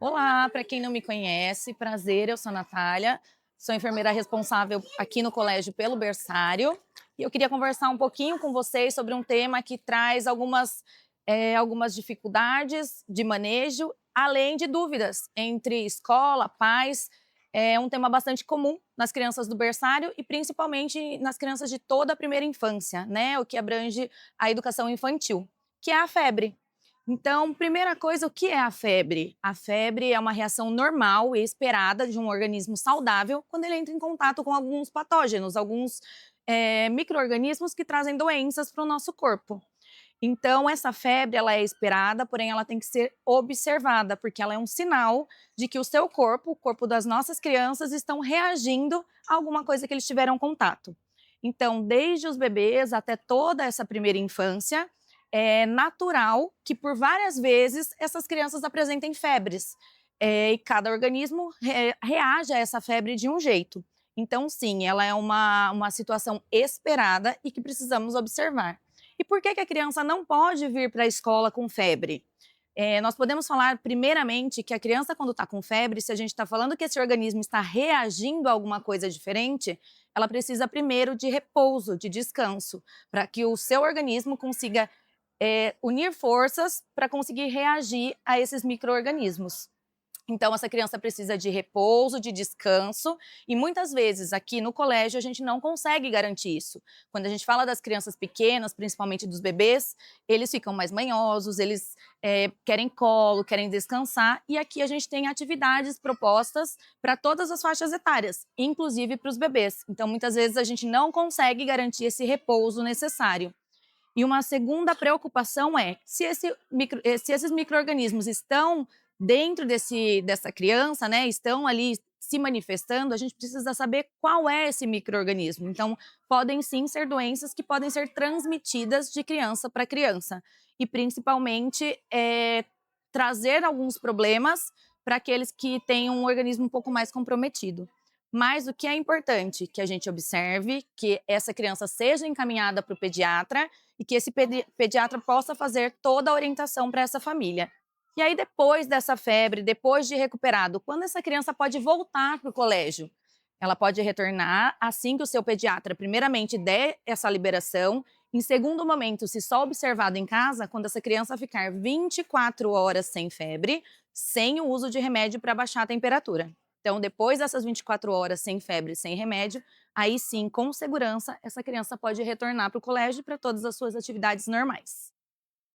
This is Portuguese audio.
Olá, para quem não me conhece, prazer, eu sou a Natália, sou enfermeira responsável aqui no colégio pelo berçário e eu queria conversar um pouquinho com vocês sobre um tema que traz algumas dificuldades de manejo, além de dúvidas entre escola, pais. É um tema bastante comum nas crianças do berçário e principalmente nas crianças de toda a primeira infância, né? O que abrange a educação infantil, que é a febre. Então, primeira coisa, o que é a febre? A febre é uma reação normal e esperada de um organismo saudável quando ele entra em contato com alguns patógenos, alguns micro-organismos que trazem doenças para o nosso corpo. Então, essa febre, ela é esperada, porém ela tem que ser observada, porque ela é um sinal de que o seu corpo, o corpo das nossas crianças, estão reagindo a alguma coisa que eles tiveram contato. Então, desde os bebês até toda essa primeira infância, é natural que por várias vezes essas crianças apresentem febres. E cada organismo reage a essa febre de um jeito. Então, sim, ela é uma situação esperada e que precisamos observar. E por que a criança não pode vir para a escola com febre? Nós podemos falar, primeiramente, que a criança, quando está com febre, se a gente está falando que esse organismo está reagindo a alguma coisa diferente, ela precisa primeiro de repouso, de descanso, para que o seu organismo consiga unir forças para conseguir reagir a esses micro-organismos. Então, essa criança precisa de repouso, de descanso, e muitas vezes aqui no colégio a gente não consegue garantir isso. Quando a gente fala das crianças pequenas, principalmente dos bebês, eles ficam mais manhosos, eles querem colo, querem descansar, e aqui a gente tem atividades propostas para todas as faixas etárias, inclusive para os bebês. Então, muitas vezes a gente não consegue garantir esse repouso necessário. E uma segunda preocupação é, se esses micro-organismos estão dentro dessa criança, né, estão ali se manifestando, a gente precisa saber qual é esse micro-organismo. Então, podem sim ser doenças que podem ser transmitidas de criança para criança. E principalmente trazer alguns problemas para aqueles que têm um organismo um pouco mais comprometido. Mas o que é importante? Que a gente observe, que essa criança seja encaminhada para o pediatra e que esse pediatra possa fazer toda a orientação para essa família. E aí, depois dessa febre, depois de recuperado, quando essa criança pode voltar para o colégio? Ela pode retornar assim que o seu pediatra, primeiramente, der essa liberação. Em segundo momento, se só observado em casa, quando essa criança ficar 24 horas sem febre, sem o uso de remédio para baixar a temperatura. Então, depois dessas 24 horas sem febre, sem remédio, aí sim, com segurança, essa criança pode retornar para o colégio e para todas as suas atividades normais.